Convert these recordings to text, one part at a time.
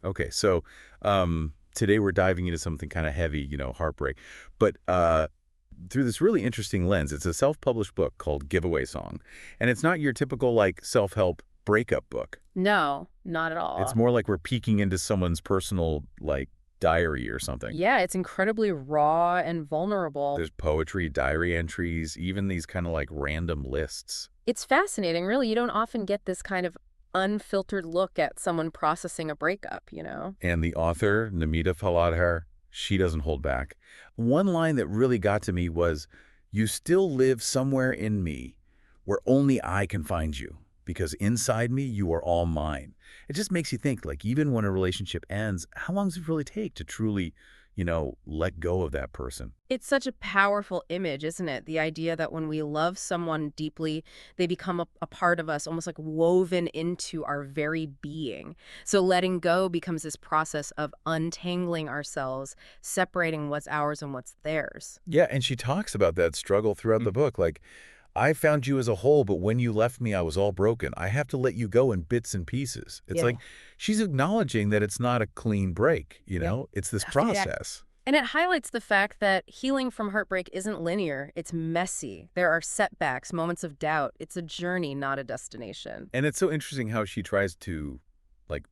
Okay, so today we're diving into something kind of heavy, heartbreak. But through this really interesting lens, it's a self-published book called Giveaway Song. And it's not your typical, like, self-help breakup book. No, not at It's all. more like we're peeking into someone's personal, like, diary or something. Yeah, it's incredibly raw and vulnerable. There's poetry, diary entries, even these kind of like random lists. It's fascinating, really. You don't often get this kind of unfiltered look at someone processing a breakup. And the author, Namita Bhaladhare, she doesn't hold back. One line that really got to me was, "You still live somewhere in me where only I can find you, because inside me you are all mine." It just makes you think, like, even when a relationship ends, how long does it really take to truly, let go of that person? It's such a powerful image, isn't it? The idea that when we love someone deeply, they become a part of us, almost like woven into our very being. So letting go becomes this process of untangling ourselves, separating what's ours and what's theirs. Yeah, and she talks about that struggle throughout the book. Like, I found you as a whole, but when you left me, I was all broken. I have to let you go in bits and pieces. It's Yeah. like she's acknowledging that it's not a clean break, Yep. It's this Yeah. process. And it highlights the fact that healing from heartbreak isn't linear, it's messy. There are setbacks, moments of doubt. It's a journey, not a destination. And it's so interesting how she tries to, like,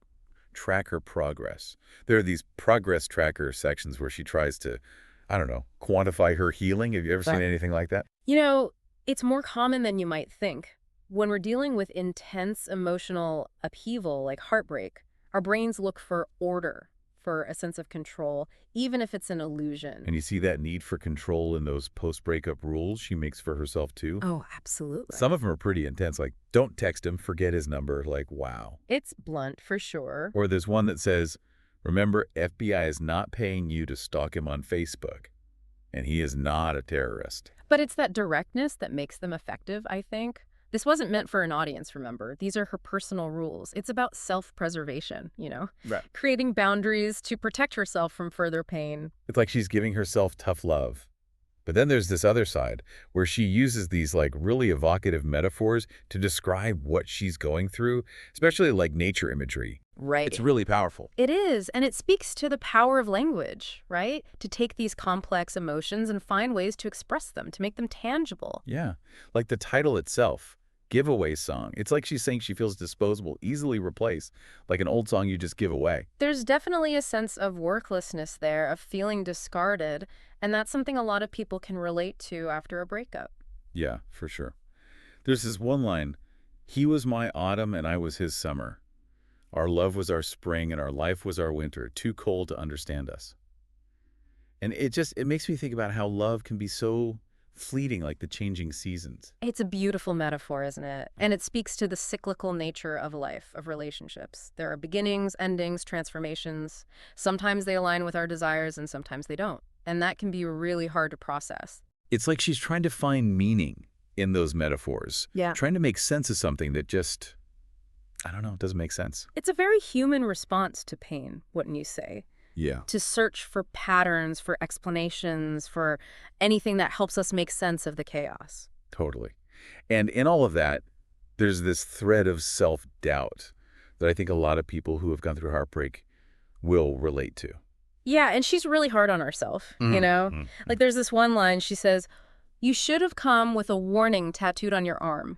track her progress. There are these progress tracker sections where she tries to, I don't know, quantify her healing. Have you ever seen Right. anything like that? You know, it's more common than you might think. When we're dealing with intense emotional upheaval like heartbreak, our brains look for order, for a sense of control, even if it's an illusion. And you see that need for control in those post-breakup rules she makes for herself, too. Oh, absolutely. Some of them are pretty intense, like, don't text him, forget his number, like, wow. It's blunt for sure. Or there's one that says, remember, FBI is not paying you to stalk him on Facebook, and he is not a terrorist. But it's that directness that makes them effective, I think. This wasn't meant for an audience, remember. These are her personal rules. It's about self-preservation, Right. creating boundaries to protect herself from further pain. It's like she's giving herself tough love. But then there's this other side where she uses these like really evocative metaphors to describe what she's going through, especially like nature imagery. It's Right. really powerful. It is, and it speaks to the power of language, right? To take these complex emotions and find ways to express them, to make them tangible. Yeah. Like the title itself, Giveaway Song. It's like she's saying she feels disposable, easily replaced, like an old song you just give away. There's definitely a sense of worthlessness there, of feeling discarded, and that's something a lot of people can relate to after a breakup. Yeah, for sure. There's this one line, "He was my autumn and I was his summer. Our love was our spring and our life was our winter, too cold to understand us." And it makes me think about how love can be so fleeting, like the changing seasons. It's a beautiful metaphor, isn't it? And it speaks to the cyclical nature of life, of relationships. There are beginnings, endings, transformations. Sometimes they align with our desires and sometimes they don't. And that can be really hard to process. It's like she's trying to find meaning in those metaphors, Yeah. trying to make sense of something that just, I don't know, doesn't make sense. It's a very human response to pain, wouldn't you say? Yeah, To search for patterns, for explanations, for anything that helps us make sense of the chaos. totally. And in all of that, there's this thread of self-doubt that I think a lot of people who have gone through heartbreak will relate to. Yeah, and she's really hard on herself, you Mm, know? mm, Like there's this one line, she says, "You should have come with a warning tattooed on your arm.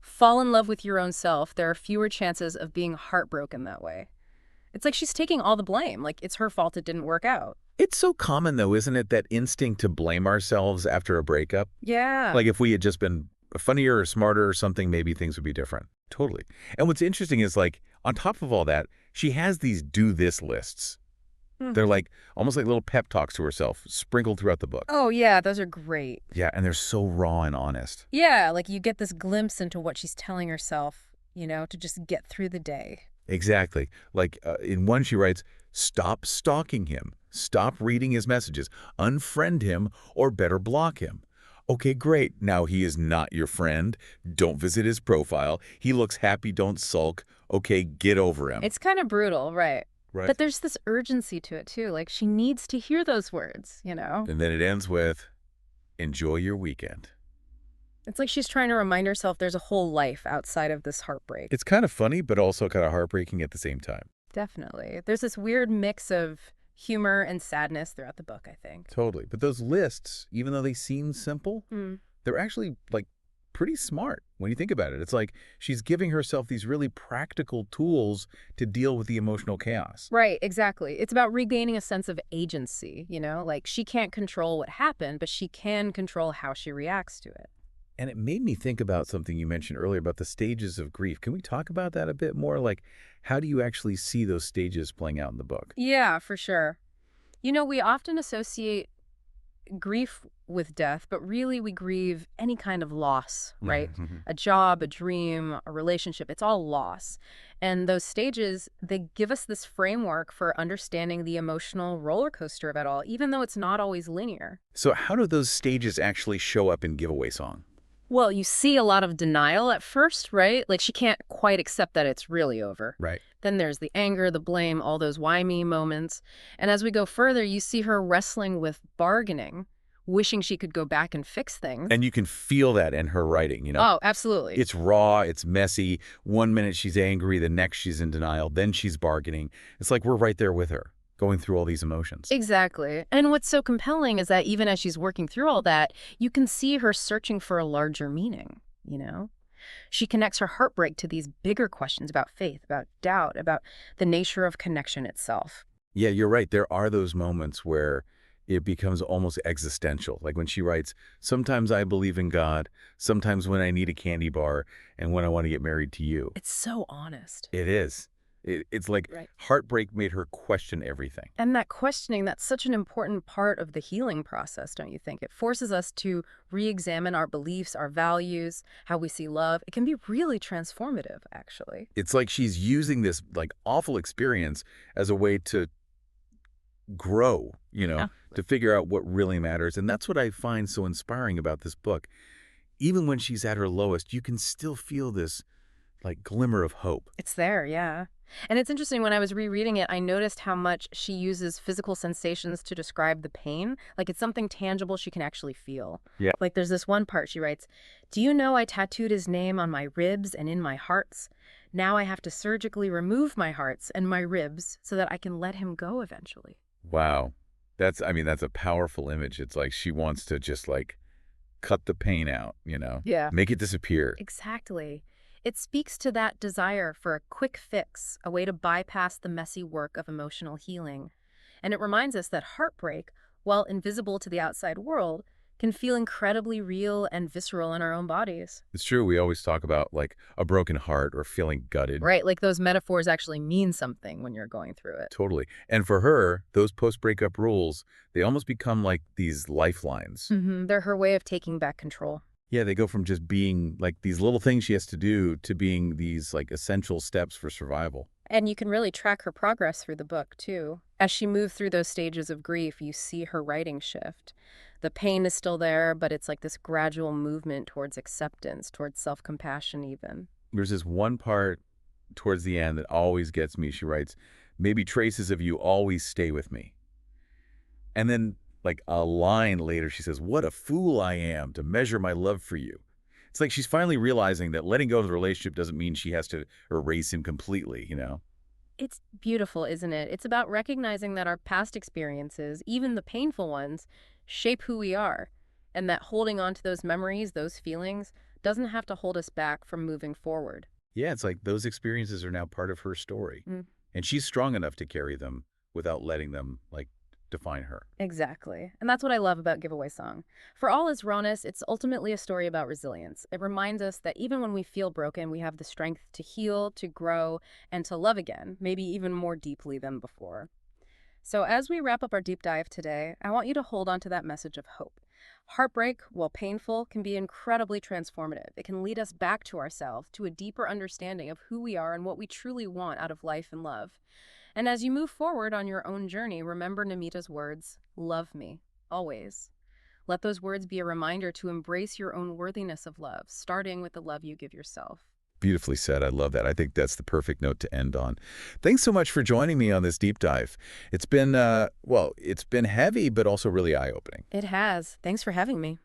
Fall in love with your own self. There are fewer chances of being heartbroken that way." It's like she's taking all the blame. Like it's her fault it didn't work out. It's so common, though, isn't it, that instinct to blame ourselves after a breakup? Yeah. Like, if we had just been funnier or smarter or something, maybe things would be different. Totally. And what's interesting is, like, on top of all that, she has these do this lists. Hmm. They're like almost like little pep talks to herself sprinkled throughout the book. Oh, yeah, those are great. Yeah, and they're so raw and honest. Yeah, like you get this glimpse into what she's telling herself, to just get through the day. Exactly. Like in one, she writes, "Stop stalking him. Stop reading his messages. Unfriend him or better block him." Okay, great. Now he is not your friend. Don't visit his profile. He looks happy. Don't sulk. Okay, get over him. It's kind of brutal, right? Right. But there's this urgency to it, too. Like she needs to hear those words. And then it ends with, "Enjoy your weekend." It's like she's trying to remind herself there's a whole life outside of this heartbreak. It's kind of funny, but also kind of heartbreaking at the same time. Definitely. There's this weird mix of humor and sadness throughout the book, I think. Totally. But those lists, even though they seem simple, Mm. they're actually like pretty smart when you think about it. It's like she's giving herself these really practical tools to deal with the emotional chaos. Right, exactly. It's about regaining a sense of agency, like she can't control what happened, but she can control how she reacts to it. And it made me think about something you mentioned earlier about the stages of grief. Can we talk about that a bit more? Like, how do you actually see those stages playing out in the book? Yeah, for sure. We often associate grief with death, but really we grieve any kind of loss, right? Mhm. A job, a dream, a relationship, it's all loss. And those stages, they give us this framework for understanding the emotional roller coaster of it all, even though it's not always linear. So how do those stages actually show up in Giveaway Song? Well, you see a lot of denial at first, right? Like she can't quite accept that it's really over. Right. Then there's the anger, the blame, all those why me moments. And as we go further, you see her wrestling with bargaining, wishing she could go back and fix things. And you can feel that in her writing, you know? Oh, absolutely. It's raw, it's messy. One minute she's angry, the next she's in denial, then she's bargaining. It's like we're right there with her, going through all these emotions. Exactly. And what's so compelling is that even as she's working through all that, you can see her searching for a larger meaning. She connects her heartbreak to these bigger questions about faith, about doubt, about the nature of connection itself. Yeah, you're right. There are those moments where it becomes almost existential. Like when she writes, sometimes I believe in God, sometimes when I need a candy bar, and when I want to get married to you. It's so honest. It is. It's like Right. heartbreak made her question everything. And that questioning, that's such an important part of the healing process, don't you think? It forces us to re-examine our beliefs, our values, how we see love. It can be really transformative, actually. It's like she's using this like awful experience as a way to grow, Yeah. to figure out what really matters. And that's what I find so inspiring about this book. Even when she's at her lowest, you can still feel this like glimmer of hope. It's there, yeah. And it's interesting, when I was rereading it, I noticed how much she uses physical sensations to describe the pain. Like it's something tangible she can actually feel. Yeah. Like there's this one part she writes, "Do you know I tattooed his name on my ribs and in my hearts? Now I have to surgically remove my hearts and my ribs so that I can let him go eventually." Wow. That's a powerful image. It's like she wants to just like cut the pain out, Yeah. make it disappear. Exactly. It speaks to that desire for a quick fix, a way to bypass the messy work of emotional healing. And it reminds us that heartbreak, while invisible to the outside world, can feel incredibly real and visceral in our own bodies. It's true. We always talk about like a broken heart or feeling gutted. Right, like those metaphors actually mean something when you're going through it. Totally. And for her, those post-breakup rules, they almost become like these lifelines. They're her way of taking back control. Yeah, they go from just being like these little things she has to do to being these like essential steps for survival. And you can really track her progress through the book, too. As she moves through those stages of grief, you see her writing shift. The pain is still there, but it's like this gradual movement towards acceptance, towards self-compassion even. There's this one part towards the end that always gets me. She writes, maybe traces of you always stay with me. And then like a line later, she says, what a fool I am to measure my love for you. It's like she's finally realizing that letting go of the relationship doesn't mean she has to erase him completely. It's beautiful, isn't it? It's about recognizing that our past experiences, even the painful ones, shape who we are, and that holding on to those memories, those feelings, doesn't have to hold us back from moving forward. Yeah, it's like those experiences are now part of her story. Mm. And she's strong enough to carry them without letting them like define her. Exactly. And that's what I love about Giveaway Song. For all its rawness, it's ultimately a story about resilience. It reminds us that even when we feel broken, we have the strength to heal, to grow, and to love again, maybe even more deeply than before. So as we wrap up our deep dive today, I want you to hold on to that message of hope. Heartbreak, while painful, can be incredibly transformative. It can lead us back to ourselves, to a deeper understanding of who we are and what we truly want out of life and love. And as you move forward on your own journey, remember Namita's words, love me, always. Let those words be a reminder to embrace your own worthiness of love, starting with the love you give yourself. Beautifully said. I love that. I think that's the perfect note to end on. Thanks so much for joining me on this deep dive. It's been, it's been heavy, but also really eye-opening. It has. Thanks for having me.